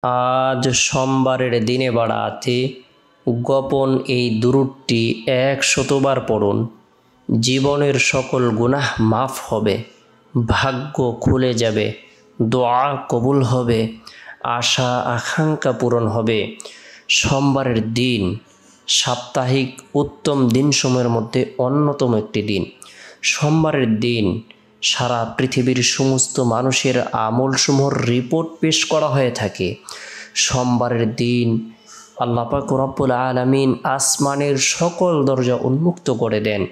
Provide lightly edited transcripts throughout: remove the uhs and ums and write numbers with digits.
আজ সোমবারের দিনে বাড়াতে গোপন এই দুরূদটি ১০০বার পড়ুন। জীবনের সকল গুনাহ মাফ হবে, ভাগ্য খুলে যাবে, দোয়া কবুল হবে, আশা আকাঙ্ক্ষা পূরণ হবে। সোমবারের দিন সাপ্তাহিক উত্তম দিনসমূহের মধ্যে অন্যতম একটি দিন। সোমবারের দিন সারা পৃথিবীর সমস্ত মানুষের আমলসমূহের রিপোর্ট পেশ করা হয়ে থাকে। সোমবারের দিন আল্লাহ পাক রব্বুল আলামিন আসমানের সকল দরজা উন্মুক্ত করে দেন।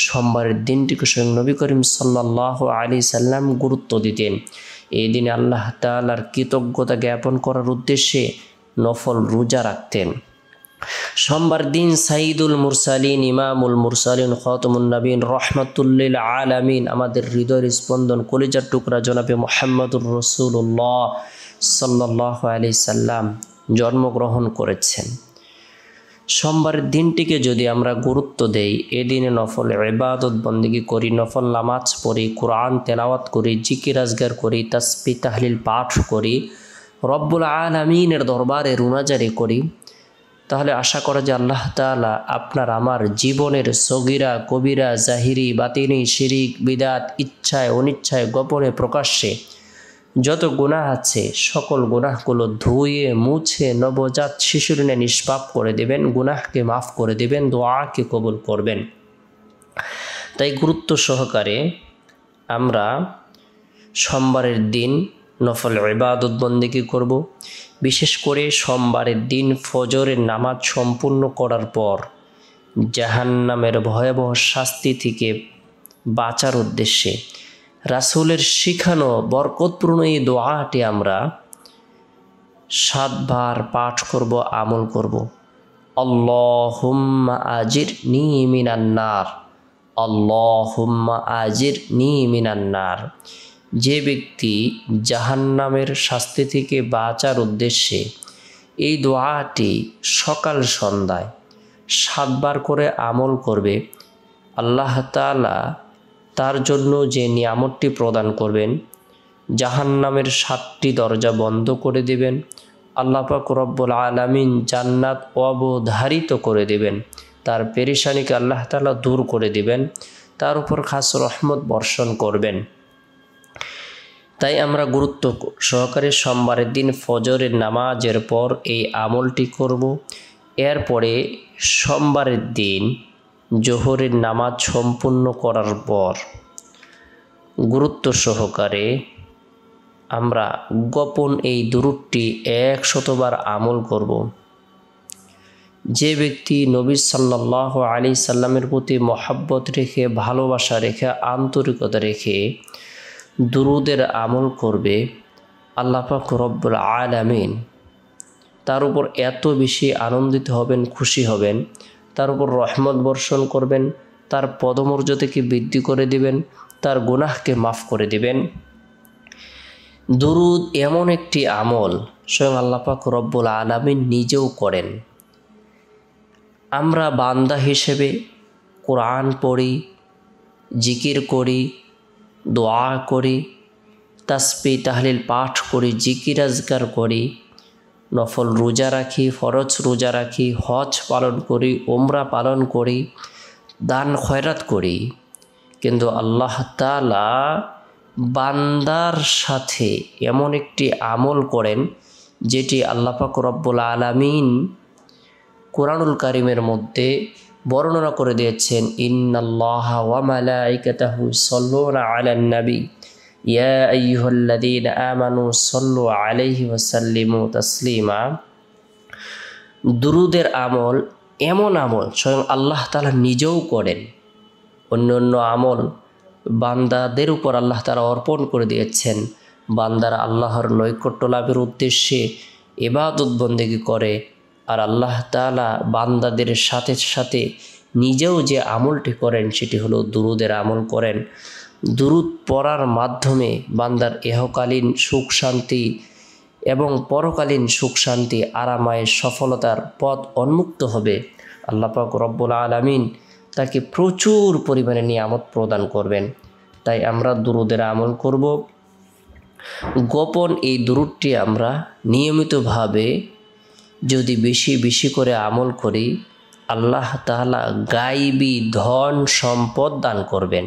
সোমবারের দিনটিকে স্বয়ং নবী করিম সাল্লাল্লাহু আলাইহি সাল্লাম গুরুত্ব দিতেন। এই দিনে আল্লাহ তাআলার কৃতজ্ঞতা জ্ঞাপন করার উদ্দেশ্যে নফল রোজা রাখতেন। সোমবার দিন সাইদুল মুরসালিন, ইমামুল মুরসালিন, খাতামুন নবীন, রহমাতুল্লিল আলামিন, আমাদের হৃদয়ের স্পন্দন, কলিজার টুকরা জনাবে মুহাম্মদুর রাসূলুল্লাহ সাল্লাল্লাহু আলাইহি সাল্লাম জন্মগ্রহণ করেছেন। সোমবারের দিনটিকে যদি আমরা গুরুত্ব দেই, এদিনে নফল ইবাদত বন্দেগী করি, নফল নামাজ পড়ি, কোরআন তেলাওয়াত করি, জিকির আজগার করি, তাসবিহ তাহলিল পাঠ করি, রব্বুল আলামিনের দরবারে রুনাজারি করি, তাহলে আশা করা যে আল্লাহ তাআলা আপনার আমার জীবনের সগীরা কবিরা জাহিরি বাতিনি শিরিক বিদাত ইচ্ছায় অনিচ্ছায় গোপনে প্রকাশ্যে যত গুনাহ আছে সকল গুনাহগুলো ধুয়ে মুছে নবজাত শিশুর ন্যায় নিষ্পাপ করে দেবেন, গুনাহকে মাফ করে দেবেন, দোয়াকে কবুল করবেন। তাই গুরুত্ব সহকারে আমরা সোমবারের দিন নফল ইবাদত বন্দেগী করব। বিশেষ করে সোমবারের দিন ফজরের নামাজ সম্পূর্ণ করার পর জাহান্নামের ভয়াবহ শাস্তি থেকে বাঁচার উদ্দেশ্যে রাসূলের শিখানো বরকতপূর্ণ এই দোয়াটি আমরা ৭ বার পাঠ করব, আমল করব। আল্লাহুম্মা আজিরনি মিনান নার, আল্লাহুম্মা আজিরনি মিনান নার। যে ব্যক্তি জাহান্নামের শাস্তি থেকে বাঁচার উদ্দেশ্যে এই দোয়াটি সকাল সন্ধ্যায় ৭ বার করে আমল করবে, আল্লাহ তাআলা তার জন্য যে নিয়ামতটি প্রদান করবেন, জাহান্নামের ৭টি দরজা বন্ধ করে দেবেন, আল্লাহ পাক রব্বুল আলামিন জান্নাত অবধারিত করে দেবেন, তার পেরেশানিকে আল্লাহ তাআলা দূর করে দিবেন, তার উপর খাস রহমত বর্ষণ করবেন। তাই আমরা গুরুত্ব সহকারে সোমবারের দিন ফজরের নামাজের পর এই আমলটি করব। এরপরে সোমবারের দিন জোহরের নামাজ সম্পূর্ণ করার পর গুরুত্ব সহকারে আমরা গোপন এই দুরূদটি ১০০বার আমল করব। যে ব্যক্তি নবী সাল্লাল্লাহু আলাইহি সাল্লামের প্রতি মহব্বত রেখে, ভালোবাসা রেখে, আন্তরিকতা রেখে দুরূদের আমল করবে, আল্লাহ পাক রব্বুল আলামিন তার উপর এত বেশি আনন্দিত হবেন, খুশি হবেন, তার উপর রহমত বর্ষণ করবেন, তার পদমর্যাদাকে বৃদ্ধি করে দিবেন, তার গুনাহকে মাফ করে দিবেন। দুরূদ এমন একটি আমল স্বয়ং আল্লাহ পাক রব্বুল আলামিন নিজেও করেন। আমরা বান্দা হিসেবে কোরআন পড়ি, জিকির করি, দোয়া করি, তাসবিহ তাহলিল পাঠ করি, জিকির আজকার করি, নফল রোজা রাখি, ফরজ রোজা রাখি, হজ পালন করি, উমরা পালন করি, দান খয়রাত করি, কিন্তু আল্লাহ তাআলা বান্দার সাথে এমন একটি আমল করেন যেটি আল্লাহ পাক রব্বুল আলামিন কোরআনুল কারীমের মধ্যে বর্ণনা করে দিয়েছেন। ইন্নাল্লাহা ওয়া মালাইকাতাহু ইউসাল্লুনা আলান নবী ইয়া আইয়ুহাল্লাযীনা আমানু সাল্লু আলাইহি ওয়া সাল্লিমু তাসলিমা। দুরূদের আমল এমন আমল স্বয়ং আল্লাহ তাআলা নিজেও করেন। অন্য আমল বান্দাদের উপর আল্লাহ তাআলা অর্পণ করে দিয়েছেন। বান্দারা আল্লাহর নৈকট্য লাভের উদ্দেশ্যে ইবাদত বন্দেগী করে, আর আল্লাহ তাআলা বান্দাদের সাথে সাথে নিজেও যে আমলটি করেন সেটি হলো দুরূদের আমল করেন। দুরূদ পড়ার মাধ্যমে বান্দার ইহকালীন সুখ শান্তি এবং পরকালীন সুখ শান্তি আরামায়ের সফলতার পথ উন্মুক্ত হবে। আল্লাহ পাক রব্বুল আলামিন তাকে প্রচুর পরিমাণে নিয়ামত প্রদান করবেন। তাই আমরা দুরূদের আমল করব। গোপন এই দুরূদটি আমরা নিয়মিতভাবে যদি বেশি বেশি করে আমল করি, আল্লাহ তাআলা গায়বী ধন সম্পদ দান করবেন।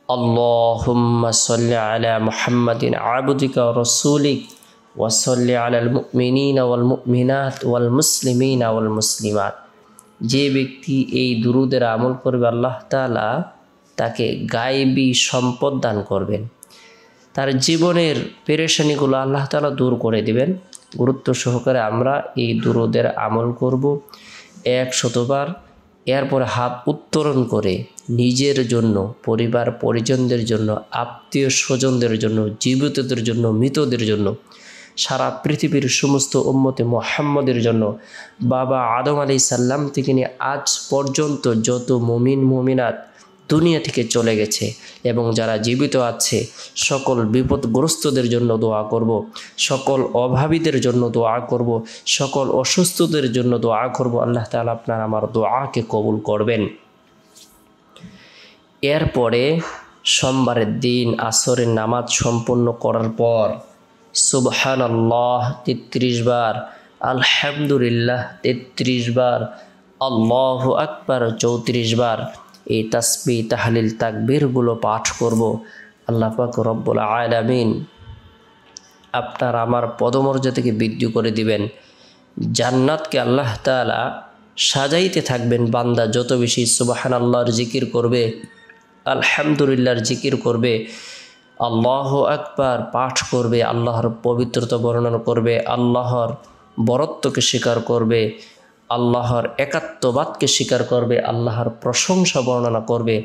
আল্লাহুম্মা সাল্লি আলা মুহাম্মাদিন আবদিকা ওয়া রাসূলিক ওয়া সাল্লি আলাল মুমিনিনা ওয়াল মুমিনাত ওয়াল মুসলিমিনা ওয়াল মুসলিমাত। যে ব্যক্তি এই দুরূদের আমল করবে, আল্লাহ তাআলা তাকে গায়বী সম্পদ দান করবেন। তার জীবনের পেরেশানিগুলো আল্লাহ তাআলা দূর করে দিবেন। গুরুত্ব সহকারে আমরা এই দুরূদের আমল করব 100 বার। এরপরে হাত উত্তোলন করে নিজের জন্য, পরিবার পরিজনদের জন্য, আত্মীয় স্বজনদের জন্য, জীবিতদের জন্য, মৃতদের জন্য, সারা পৃথিবীর সমস্ত উম্মতে মুহাম্মদের জন্য, বাবা আদম আলাইহিস সালাম থেকে নিয়ে আজ পর্যন্ত যত মুমিন মুমিনাত দুনিয়া থেকে চলে গেছে এবং যারা জীবিত আছে সকল বিপদগ্রস্তদের জন্য দোয়া করব, সকল অভাবীদের জন্য দোয়া করব, সকল অসুস্থদের জন্য দোয়া করব। আল্লাহ তাআলা আপনার আমার দোয়াকে কবুল করবেন। এরপরে সোমবারের দিন আসরের নামাজ সম্পন্ন করার পর সুবহানাল্লাহ 33 বার, আলহামদুলিল্লাহ 33 বার, আল্লাহু আকবার 34 বার এই তাসবিহ তাহলিল তাকবীরগুলো পাঠ করব। আল্লাহ পাক রব্বুল আলামিন আপনার আমার পদমর্যাদাকে বৃদ্ধি করে দিবেন। জান্নাতকে আল্লাহ তাআলা সাজাইতে থাকবেন। বান্দা যত বেশি সুবহানাল্লাহর জিকির করবে, আলহামদুলিল্লাহর জিকির করবে, আল্লাহু আকবার পাঠ করবে, আল্লাহর পবিত্রতা বর্ণনা করবে, আল্লাহর বরত্বকে স্বীকার করবে, আল্লাহর একাত্মবাদকে স্বীকার করবে, আল্লাহর প্রশংসা বর্ণনা করবে,